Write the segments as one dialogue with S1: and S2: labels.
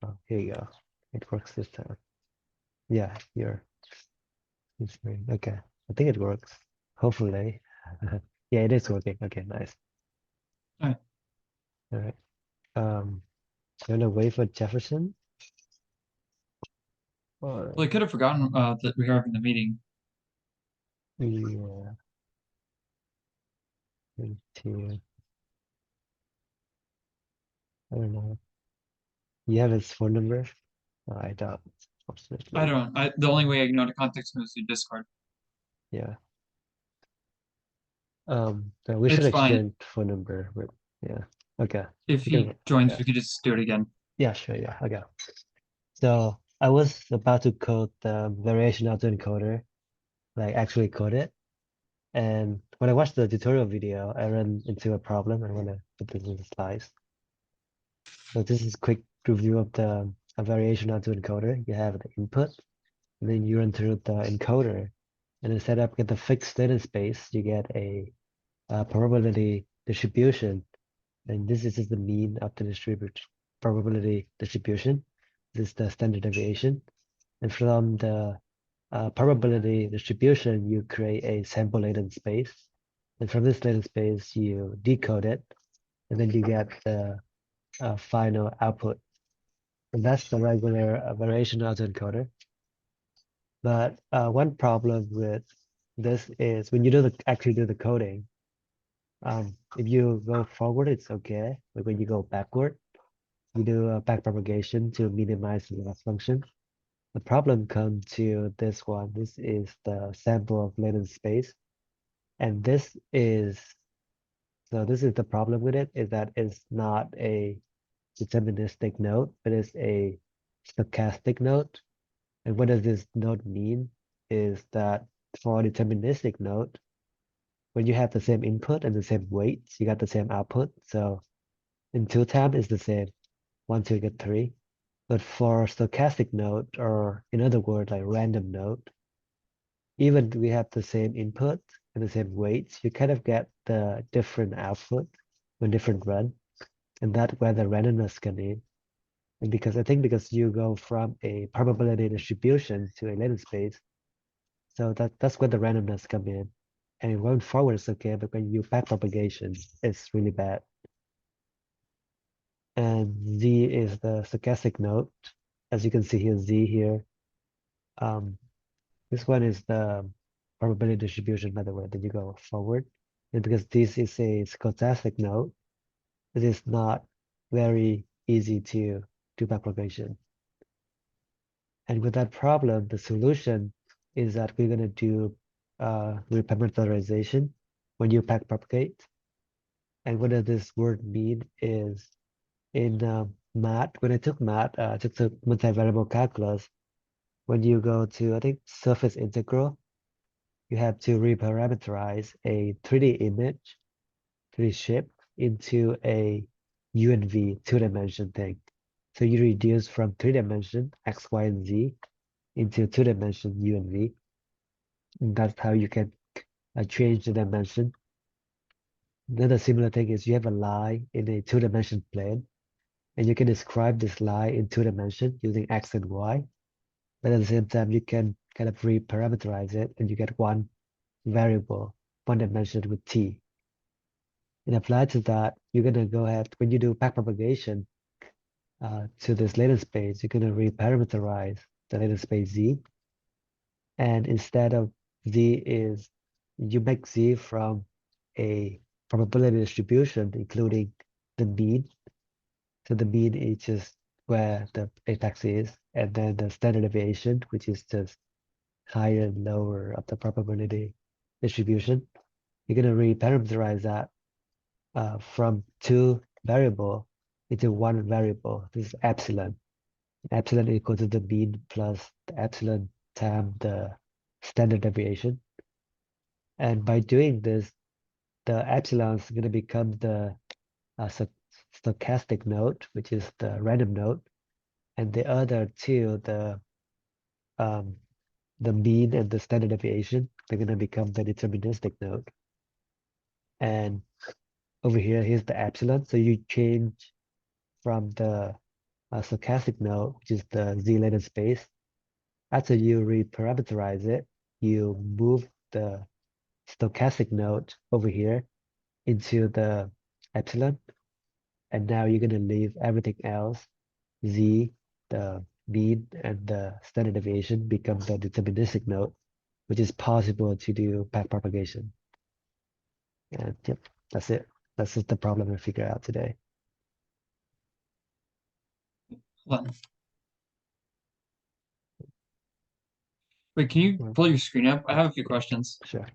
S1: Oh, here you go. It works this time. Yeah, you're. Okay. I think it works. Hopefully. Yeah, it is working. Okay, nice.
S2: All right.
S1: All right. You wanna wait for Jefferson? Or
S2: Well, I could have forgotten that we are in the meeting.
S1: yeah, to I don't know. You have his phone number? No, I don't,
S2: I
S1: fortunately.
S2: don't. The only way I know to contact him is through Discord.
S1: Yeah. So we should
S2: It's fine.
S1: exchange phone number, but yeah. Okay.
S2: If
S1: We
S2: he
S1: can,
S2: joins,
S1: yeah.
S2: we could just do it again.
S1: Yeah, sure, yeah. Okay. So I was about to code the variation autoencoder, like actually code it. And when I watched the tutorial video, I ran into a problem. I want to put this in the slides. So this is quick review of the variation autoencoder. You have the input, and then you run through the encoder, and instead of get the fixed data space, you get a, probability distribution. And this is just the mean of the probability distribution. This is the standard deviation. And from the probability distribution, you create a sample latent space. And from this latent space, you decode it, and then you get the final output. And that's the regular variation autoencoder. But one problem with this is when you actually do the coding, if you go forward, it's okay. But when you go backward, you do a backpropagation to minimize the loss function. The problem comes to this one. This is the sample of latent space. And this is the problem with it, is that it's not a deterministic node, but it's a stochastic node. And what does this node mean? Is that for a deterministic node, when you have the same input and the same weights, you got the same output. So in two time is the same. 1, 2, get 3. But for stochastic node, or in other words, like random node, even we have the same input and the same weights, you kind of get the different output when different run. And that's where the randomness come in. And because you go from a probability distribution to a latent space, so that's where the randomness come in. And going forward is okay, but when you backpropagation, it's really bad. And Z is the stochastic node. As you can see here, Z here. Um, this one is the probability distribution, by the way, that you go forward. And because this is a stochastic node, it is not very easy to do backpropagation. And with that problem, the solution is that we're going to do reparameterization when you backpropagate. And what does this word mean is in math, when I took math, I took the multivariable calculus, when you go to, I think, surface integral, you have to reparameterize a 3D image, 3D shape into a U and V two-dimension thing. So you reduce from 3 dimension, X, Y, and Z, into 2 dimension U and V. And that's how you can change the dimension. Then a similar thing is you have a line in a 2 dimension plane, and you can describe this line in 2 dimension using X and Y. But at the same time, you can kind of reparameterize it, and you get one variable, 1 dimension with T. And applied to that, you're gonna go ahead, when you do backpropagation to this latent space, you're gonna reparameterize the latent space Z. And instead of Z is, you make Z from a probability distribution, including the mean. So the mean is just where the apex is, and then the standard deviation, which is just higher and lower of the probability distribution. You're gonna reparameterize that from two variable into one variable. This is epsilon. Epsilon equal to the mean plus the epsilon times the standard deviation. And by doing this, the epsilon is going to become the stochastic node, which is the random node, and the other two, um, the mean and the standard deviation, they're going to become the deterministic node. And over here, here's the epsilon. So you change from the stochastic node, which is the z latent space. After you reparameterize it, you move the stochastic node over here into the epsilon, and now you're going to leave everything else, z, the mean, and the standard deviation become the deterministic node, which is possible to do backpropagation. And yep, that's it. That's just the problem we figure out today.
S2: Hold on. Wait, can you
S1: Well,
S2: pull your screen up? I have a few questions.
S1: sure.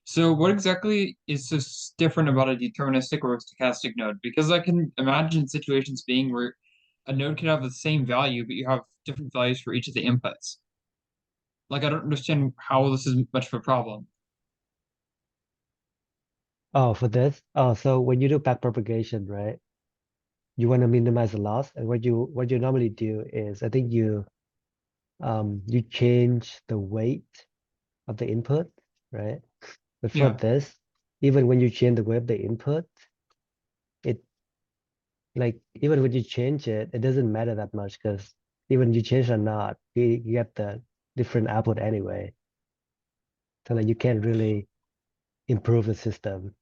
S2: So what exactly is so different about a deterministic or a stochastic node? Because I can imagine situations being where a node can have the same value, but you have different values for each of the inputs. Like I don't understand how this is much of a problem.
S1: Oh, for this? Oh, so when you do backpropagation, right? You want to minimize the loss, and what you normally do is, I think you change the weight of the input, right? But for
S2: Yeah.
S1: this, even when you change the weight of the input, it like even when you change it, it doesn't matter that much because even you change or not, you get the different output anyway. So like you can't really improve the system,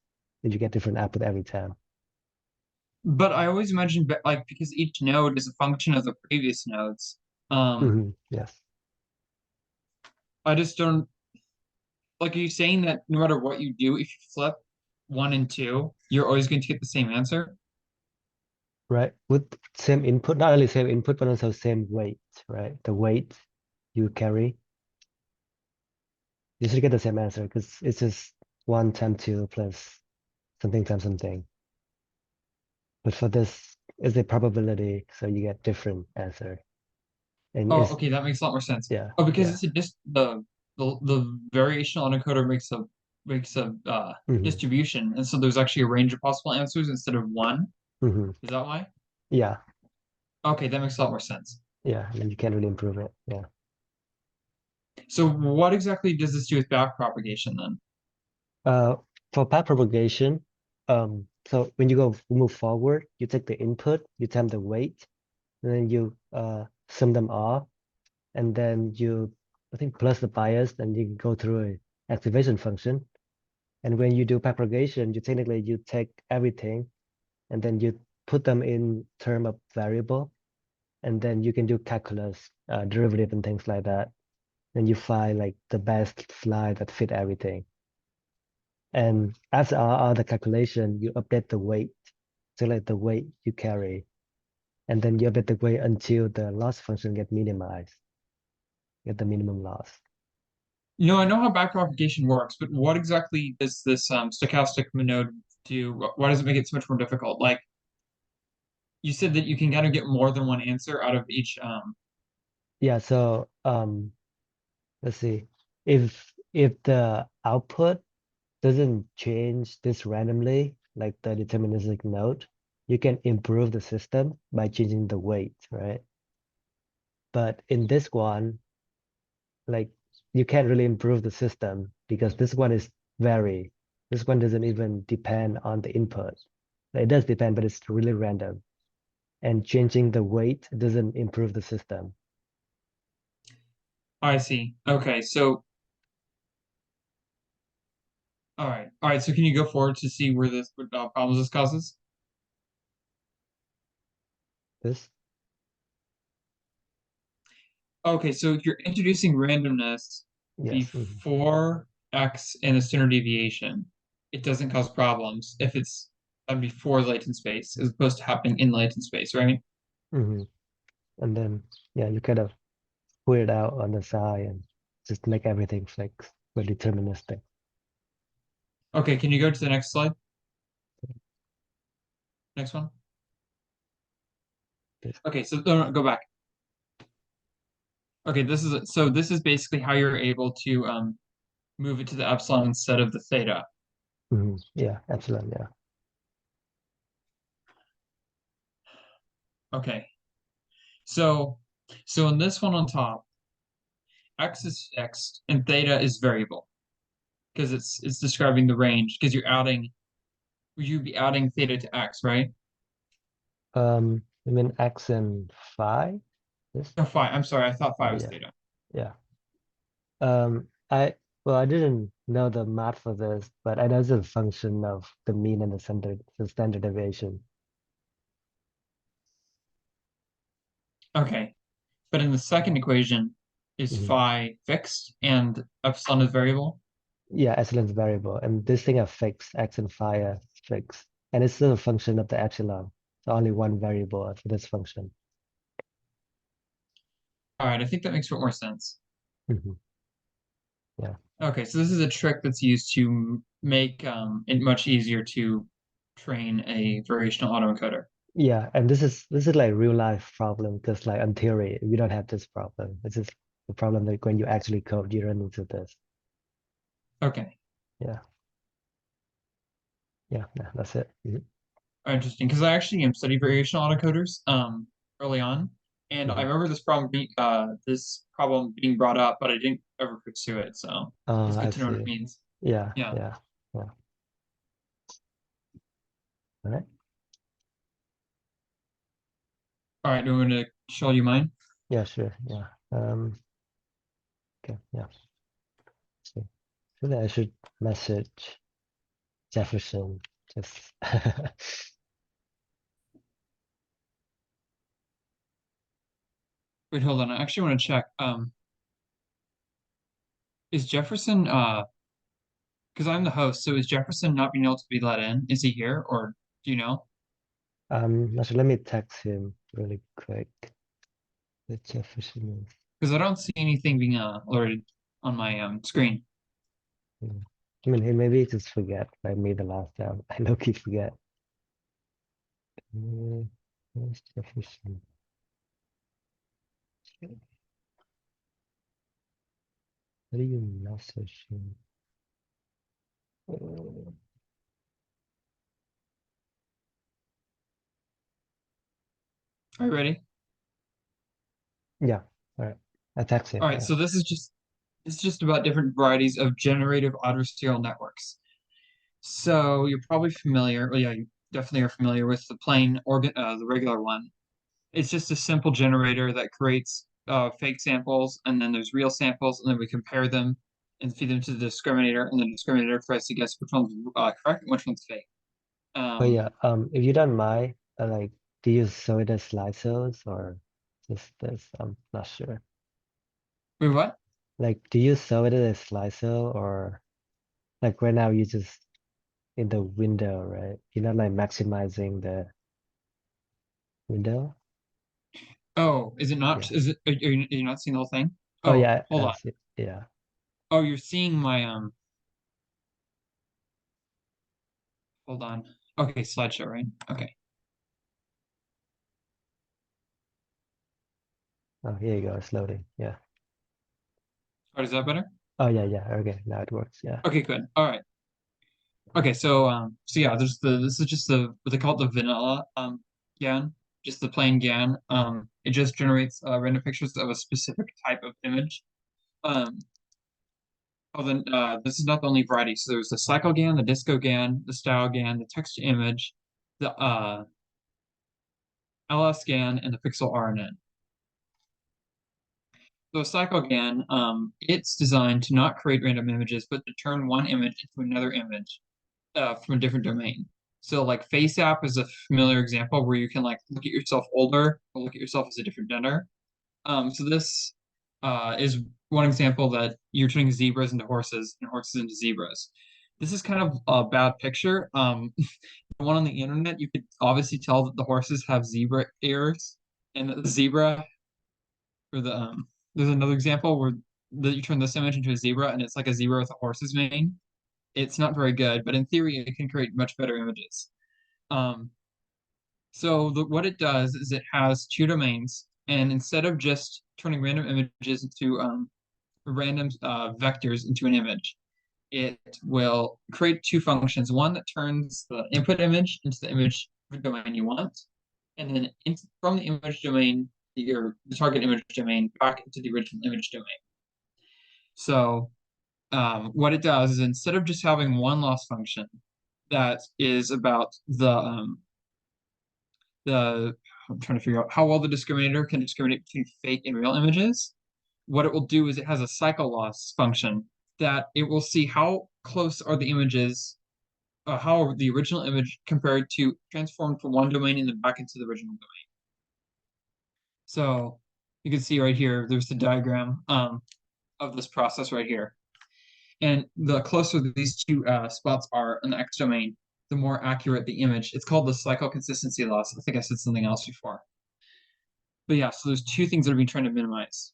S1: and you get different output every time.
S2: But I always imagine like because each node is a function of the previous nodes.
S1: Yes.
S2: I just don't like, are you saying that no matter what you do, if you flip one and two, you're always going to get the same answer?
S1: Right. With same input, not only same input, but also same weight, right? The weight you carry, you should get the same answer because it's just one times two plus something times something. But for this, it's a probability, so you get different answer. And
S2: Oh,
S1: it's,
S2: okay, that makes a lot more sense.
S1: yeah,
S2: Oh, because
S1: yeah.
S2: it's a just the variational encoder makes a
S1: hmm
S2: distribution, and so there's actually a range of possible answers instead of one.
S1: hmm
S2: Is that why?
S1: Yeah,
S2: Okay, that makes a lot more sense.
S1: yeah. And you can't really improve it. Yeah.
S2: So what exactly does this do with back propagation then?
S1: Uh, for path propagation, so when you go move forward, you take the input, you times the weight, and then you sum them all, and then you, I think, plus the bias, and you can go through a activation function. And when you do propagation, you take everything and then you put them in term of variable, and then you can do calculus, derivative and things like that. And you find like the best slide that fit everything. And after all the calculation, you update the weight to like the weight you carry, and then you update the weight until the loss function get minimized, get the minimum loss.
S2: I know how back propagation works, but what exactly does this stochastic node do? Why does it make it so much more difficult? Like you said that you can kind of get more than one answer out of each.
S1: Yeah, so let's see. If the output doesn't change this randomly, like the deterministic node, you can improve the system by changing the weight, right? But in this one, like you can't really improve the system because this one is vary. This one doesn't even depend on the input. It does depend, but it's really random. And changing the weight doesn't improve the system.
S2: I see. Okay, so all right. So can you go forward to see where this what problems this causes?
S1: This,
S2: Okay, so if you're introducing randomness
S1: yes.
S2: before x and the standard deviation, it doesn't cause problems if it's before latent space as opposed to happening in latent space, right?
S1: hmm And then, yeah, you kind of put it out on the side and just make everything fixed, but deterministic.
S2: Okay, can you go to the next slide? Next one.
S1: This.
S2: Okay, so no, go back. Okay, this is basically how you're able to move it to the epsilon instead of the theta.
S1: Yeah, epsilon, yeah.
S2: Okay. So so in this one on top, x is fixed and theta is variable because it's describing the range because you'd be adding theta to x, right?
S1: You mean X and phi? This?
S2: No, phi. I'm sorry, I thought
S1: Oh
S2: phi was
S1: yeah,
S2: theta.
S1: yeah. I well, I didn't know the math for this, but I know it's a function of the mean and the standard deviation.
S2: Okay. But in the second equation, is
S1: Hmm.
S2: phi fixed and epsilon is variable?
S1: Yeah, epsilon's variable, and this thing are fixed. X and phi are fixed, and it's still a function of the epsilon. So only one variable for this function.
S2: All right, I think that makes a bit more sense.
S1: Hmm. Yeah,
S2: Okay, so this is a trick that's used to make it much easier to train a variational autoencoder.
S1: yeah, and this is like real life problem because like in theory we don't have this problem. This is the problem that when you actually code, you run into this.
S2: Okay,
S1: Yeah, yeah, that's it. Mhm.
S2: interesting. Because I actually am studying variational autoencoders early on, and I
S1: Mhm.
S2: remember this problem being brought up, but I didn't ever pursue it. So it's
S1: I
S2: good to know what it
S1: see.
S2: means.
S1: Yeah,
S2: Yeah.
S1: yeah, yeah. All right.
S2: All right, do you want to show you mine?
S1: Yeah, sure. Yeah. Okay. Yeah. So, really, I should message Jefferson. Just.
S2: Wait, hold on. I actually want to check. Is Jefferson because I'm the host, so is Jefferson not being able to be let in? Is he here, or do you know?
S1: Actually, let me text him really quick. The Jefferson is.
S2: Because I don't see anything being alerted on my screen.
S1: Yeah. I mean, he maybe just forget like me the last time. I know he forget. Where's Jefferson? How do you message him? Uh,
S2: Are you ready?
S1: yeah. All right. I text him.
S2: All right,
S1: Yeah.
S2: so this is just about different varieties of generative adversarial networks. So you're probably familiar, well, yeah, you definitely are familiar with the regular one. It's just a simple generator that creates fake samples, and then there's real samples, and then we compare them and feed them to the discriminator, and the discriminator tries to guess which one's correct and which one's fake.
S1: But
S2: Um,
S1: yeah. If you don't mind, like, do you sew it as slices or just this? I'm not sure.
S2: wait, what?
S1: Like, do you sew it as slicer or like right now you just in the window, right? You're not like maximizing the window.
S2: Oh, is it not?
S1: Yeah.
S2: Are you not seeing the whole thing?
S1: Oh
S2: Oh,
S1: yeah,
S2: hold
S1: I
S2: on.
S1: see. Yeah.
S2: Oh, you're seeing my hold on. Okay, slideshow, right? Okay.
S1: Oh, here you go. It's loading. Yeah.
S2: Oh, is that better?
S1: Oh yeah, yeah. Okay, now it works. Yeah.
S2: Okay, good. All right. Okay, so yeah, this is just the what they call it the vanilla GAN, just the plain GAN. It just generates random pictures of a specific type of image. Um, oh, then this is not the only variety. So there's the cycle GAN, the disco GAN, the style GAN, the text to image, the LS GAN, and the pixel RNN. So cycle GAN, it's designed to not create random images, but to turn one image into another image from a different domain. So like face app is a familiar example where you can like look at yourself older or look at yourself as a different gender. So this is one example that you're turning zebras into horses and horses into zebras. This is kind of a bad picture. The one on the internet, you could obviously tell that the horses have zebra ears and that the zebra or there's another example where that you turn this image into a zebra and it's like a zebra with a horse's mane. It's not very good, but in theory, it can create much better images. Um, what it does is it has two domains, and instead of just turning random images into random vectors into an image, it will create two functions. One that turns the input image into the image domain you want, and then from the image domain, the target image domain back into the original image domain. So what it does is instead of just having one loss function that is about I'm trying to figure out how well the discriminator can discriminate between fake and real images. What it will do is it has a cycle loss function that it will see how close are the images, how the original image compared to transformed from one domain and then back into the original domain. So you can see right here, there's the diagram of this process right here. And the closer these two spots are in the X domain, the more accurate the image. It's called the cycle consistency loss. I think I said something else before. But yeah, so there's two things that are being trying to minimize.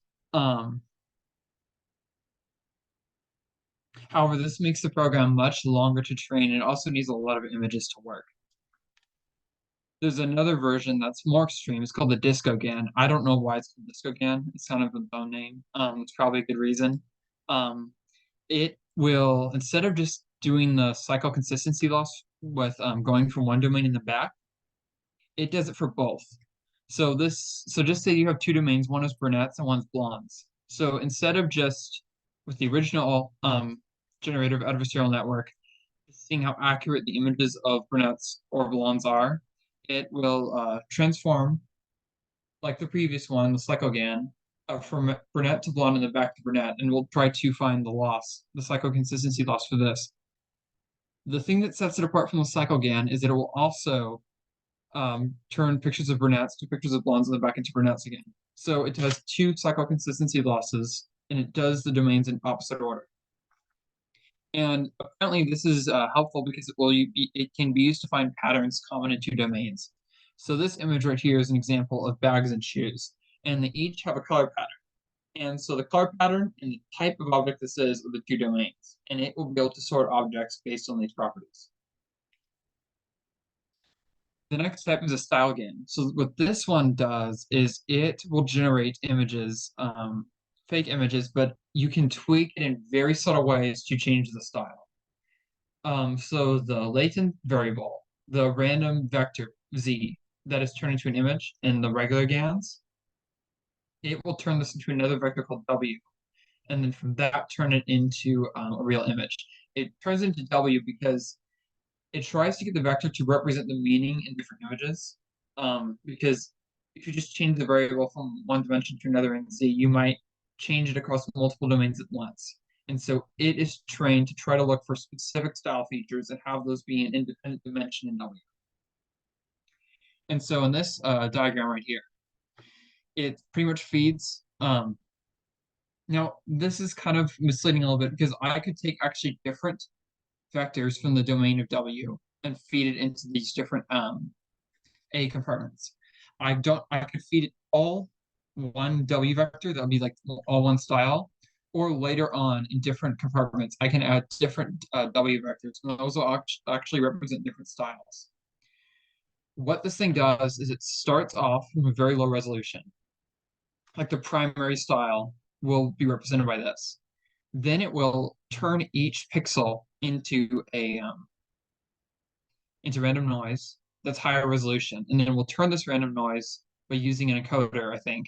S2: However, this makes the program much longer to train, and it also needs a lot of images to work. There's another version that's more extreme. It's called the Disco GAN. I don't know why it's called Disco GAN. It's kind of a bone name. It's probably a good reason. It will, instead of just doing the cycle consistency loss with going from one domain in the back, it does it for both. So just say you have two domains, one is brunettes and one's blondes. So instead of just with the original generative adversarial network, seeing how accurate the images of brunettes or blondes are, it will transform, like the previous one, the cyclogan, from brunette to blonde and then back to brunette, and we'll try to find the loss, the cycloconsistency loss for this. The thing that sets it apart from the cyclogan is that it will also turn pictures of brunettes to pictures of blondes and then back into brunettes again. So it has two cycloconsistency losses, and it does the domains in opposite order. And apparently this is helpful because it can be used to find patterns common in two domains. So this image right here is an example of bags and shoes, and they each have a color pattern. And so the color pattern and the type of object this is are the two domains, and it will be able to sort objects based on these properties. The next step is a style GAN. So what this one does is it will generate images, fake images, but you can tweak it in very subtle ways to change the style. So the latent variable, the random vector z that is turned into an image in the regular GANs, it will turn this into another vector called w, and then from that turn it into a real image. It turns into w because it tries to get the vector to represent the meaning in different images. Because if you just change the variable from one dimension to another in Z, you might change it across multiple domains at once. And so it is trained to try to look for specific style features and have those be an independent dimension in W. And so in this diagram right here, it pretty much feeds. Now, this is kind of misleading a little bit because I could take actually different vectors from the domain of W and feed it into these different A compartments. I could feed it all one W vector, that would be like all one style, or later on in different compartments, I can add different W vectors, and those will actually represent different styles. What this thing does is it starts off from a very low resolution. Like the primary style will be represented by this. Then it will turn each pixel into random noise that's higher resolution, and then we'll turn this random noise by using an encoder, I think,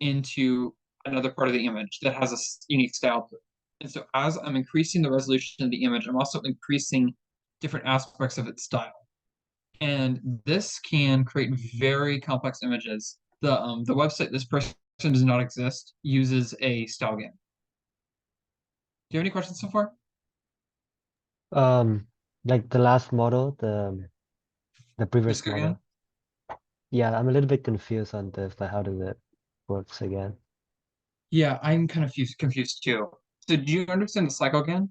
S2: into another part of the image that has a unique style to it. And so as I'm increasing the resolution of the image, I'm also increasing different aspects of its style. And this can create very complex images. The website this person does not exist uses a style GAN. Do you have any questions so far?
S1: Like the last model, the previous
S2: Disco GAN?
S1: model. Yeah, I'm a little bit confused on this. Like, how does it works again?
S2: Yeah, I'm kind of confused too. So do you understand the cycle GAN?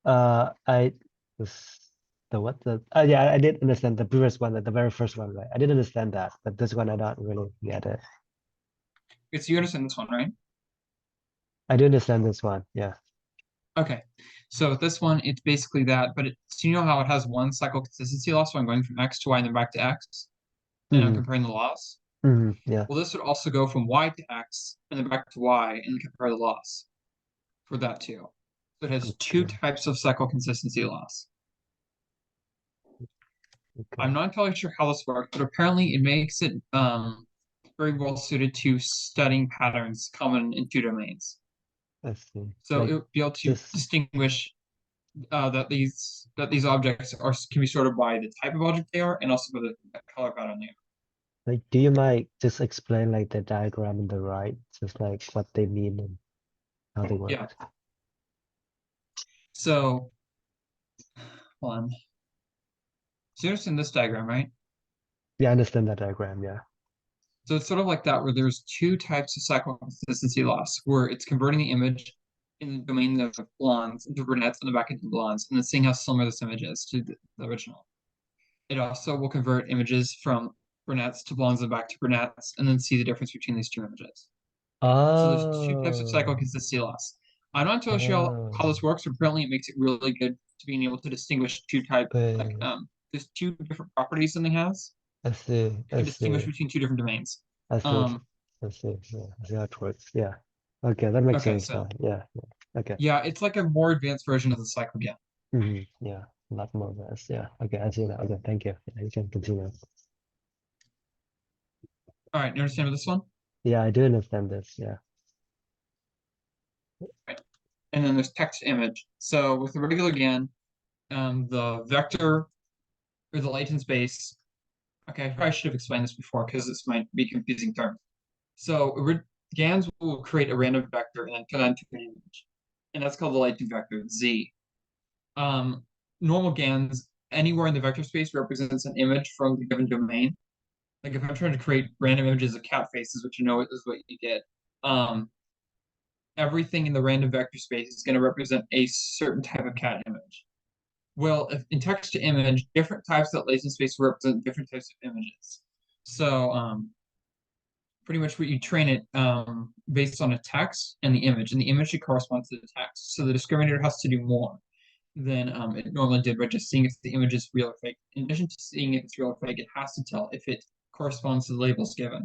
S1: I was the what the yeah, I did understand the previous one, the very first one, right? I did understand that, but this one I don't really get it.
S2: It's you understand this one, right?
S1: I do understand this one, yeah.
S2: Okay. So with this one, it's basically that, but so you know how it has one cycle consistency loss, so I'm going from X to Y and then back to X, and I'm
S1: Mm-hmm.
S2: comparing the loss.
S1: Yeah.
S2: Well, this would also go from Y to X and then back to Y and compare the loss for that too. So it has two
S1: Okay.
S2: types of cycle consistency loss.
S1: Okay.
S2: I'm not entirely sure how this works, but apparently it makes it very well suited to studying patterns common in two domains.
S1: I see.
S2: So
S1: Like
S2: it would be able to
S1: just
S2: distinguish that these objects are can be sorted by the type of object they are and also by the color pattern they are.
S1: Like, do you mind just explain like the diagram on the right, just like what they mean and how they
S2: Yeah.
S1: work?
S2: So, hold on. So you understand this diagram, right?
S1: Yeah, I understand that diagram. Yeah.
S2: So it's sort of like that, where there's two types of cycle consistency loss, where it's converting the image in the domain of blondes into brunettes and the back into blondes, and then seeing how similar this image is to the original. It also will convert images from brunettes to blondes and back to brunettes, and then see the difference between these two images. So there's two types of cycle
S1: Oh,
S2: consistency loss. I'm not entirely sure how
S1: oh,
S2: this works, but apparently it makes it really good to being able to distinguish two type like
S1: wait,
S2: there's two different properties something has.
S1: I see,
S2: It
S1: I
S2: can distinguish
S1: see,
S2: between two different domains.
S1: I see,
S2: Um,
S1: I see. Yeah, I see how it works. Yeah. Okay, that makes
S2: okay,
S1: sense
S2: so
S1: now. Yeah, yeah. Okay.
S2: yeah, it's like a more advanced version of the cycle again.
S1: Yeah, a lot more vast. Yeah. Okay, I see that. Okay, thank you. Yeah, you can continue.
S2: All right, you understand with this one?
S1: Yeah, I do understand this. Yeah.
S2: Right. And then there's text to image. So with the regular GAN, the vector or the latent space. Okay, I probably should have explained this before because this might be a confusing term. So GANs will create a random vector and then turn that into an image, and that's called the latent vector Z. Um, Normal GANs, anywhere in the vector space represents an image from the given domain. Like if I'm trying to create random images of cat faces, which you know is what you get, um, everything in the random vector space is going to represent a certain type of cat image. Well, if in text to image, different types of latent space represent different types of images. So pretty much what you train it based on a text and the image, and the image should correspond to the text. So the discriminator has to do more than it normally did by just seeing if the image is real or fake. In addition to seeing if it's real or fake, it has to tell if it corresponds to the labels given.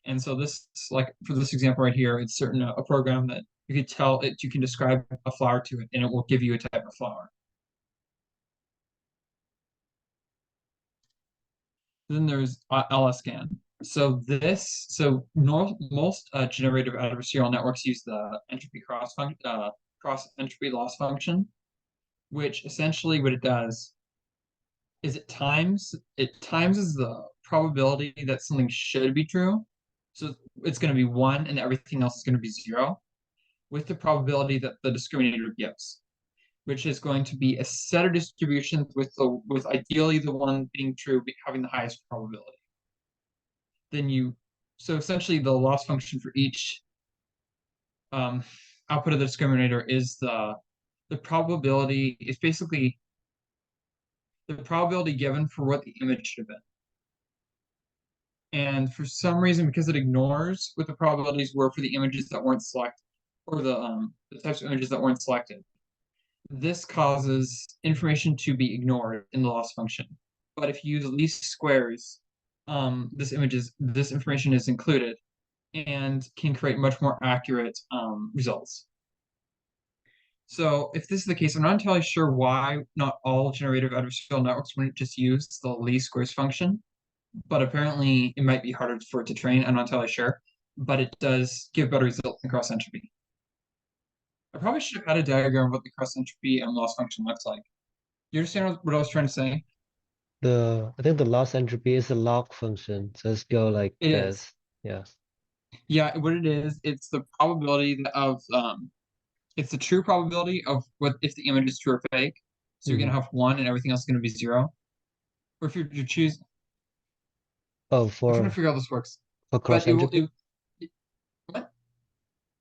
S2: And so this, like for this example right here, it's certain a program that you can tell it, you can describe a flower to it, and it will give you a type of flower. Then there's LSCAN. Most generative adversarial networks use the entropy cross entropy loss function, which essentially what it does is it times is the probability that something should be true. So it's going to be one and everything else is going to be zero with the probability that the discriminator gives, which is going to be a set of distributions with ideally the one being true having the highest probability. Then you so essentially the loss function for each output of the discriminator is the probability is basically the probability given for what the image should have been. And for some reason, because it ignores what the probabilities were for the images that weren't selected, or the types of images that weren't selected, this causes information to be ignored in the loss function. But if you use least squares, this information is included and can create much more accurate results. So if this is the case, I'm not entirely sure why not all generative adversarial networks wouldn't just use the least squares function, but apparently it might be harder for it to train. I'm not entirely sure, but it does give better results than cross entropy. I probably should have had a diagram of what the cross entropy and loss function looks like. You understand what I was trying to say?
S1: I think the loss entropy is a log function. So let's go like
S2: It is.
S1: this. Yeah.
S2: Yeah, what it is, it's the probability of it's the true probability of what if the image is true or fake. So you're
S1: hmm
S2: gonna have one and everything else is gonna be zero. Or if you choose,
S1: Oh,
S2: I'm trying to figure out how this works.
S1: for
S2: But
S1: cross entropy?
S2: what?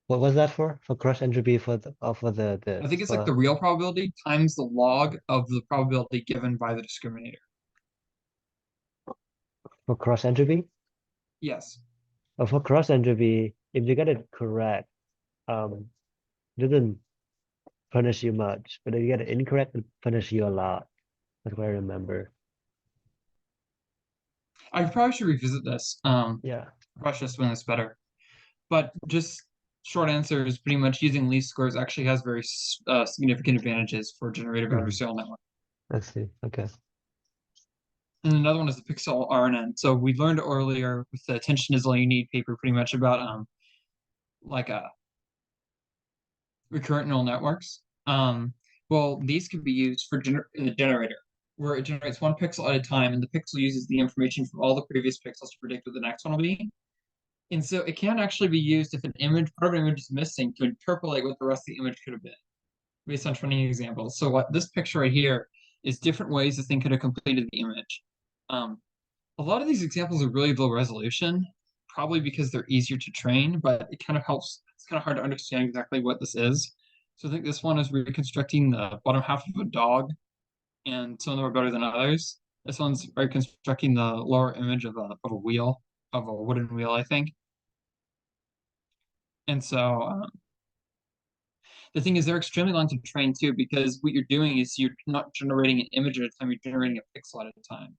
S1: What was that for? For cross entropy for for the
S2: I
S1: this
S2: think it's like
S1: for
S2: the real probability times the log of the probability given by the discriminator.
S1: cross entropy?
S2: Yes.
S1: For cross entropy, if you get it correct, it doesn't punish you much, but if you get it incorrect, it punish you a lot. That's what I remember.
S2: I probably should revisit this.
S1: Yeah.
S2: Probably should explain this better. But just short answer is pretty much using least squares actually has very significant advantages for generative
S1: hmm
S2: adversarial network.
S1: I see. Okay.
S2: And another one is the pixel RNN. So we learned earlier with the attention is all you need paper pretty much about like recurrent neural networks. Well, these could be used for the generator, where it generates one pixel at a time, and the pixel uses the information from all the previous pixels to predict what the next one will be. And so it can actually be used if an image, part of an image is missing, to interpolate what the rest of the image could have been, based on training examples. So what this picture right here is different ways the thing could have completed the image. A lot of these examples are really low resolution, probably because they're easier to train, but it kind of helps. It's kind of hard to understand exactly what this is. So I think this one is reconstructing the bottom half of a dog, and some of them are better than others. This one's reconstructing the lower image of a wheel, of a wooden wheel, I think. And so the thing is, they're extremely long to train too, because what you're doing is you're not generating an image at a time, you're generating a pixel at a time.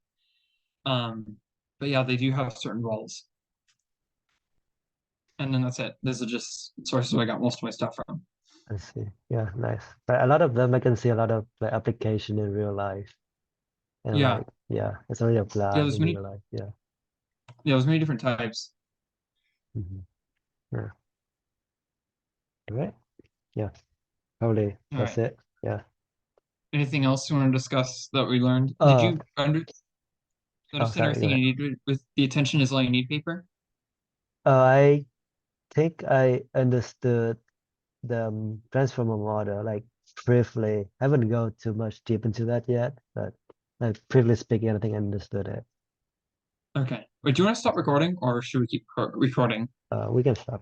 S2: But yeah, they do have certain roles. And then that's it. This is just sources I got most of my stuff from.
S1: I see. Yeah, nice. But a lot of them I can see a lot of like application in real life. And
S2: Yeah.
S1: like, yeah, it's already
S2: Yeah,
S1: applied
S2: there's
S1: in
S2: many
S1: real life. Yeah.
S2: there's many different types.
S1: Hmm. Yeah. All right. Yeah. Probably
S2: All
S1: that's
S2: right.
S1: it. Yeah.
S2: Anything else you want to discuss that we learned? Did
S1: Uh,
S2: you
S1: oh,
S2: understand
S1: sorry, go
S2: everything you
S1: ahead.
S2: need with the attention is all you need paper?
S1: I think I understood the transformer model like briefly. I haven't go too much deep into that yet, but like briefly speaking, I think I understood it.
S2: Okay. Wait, do you want to stop recording or should we keep recording?
S1: We can stop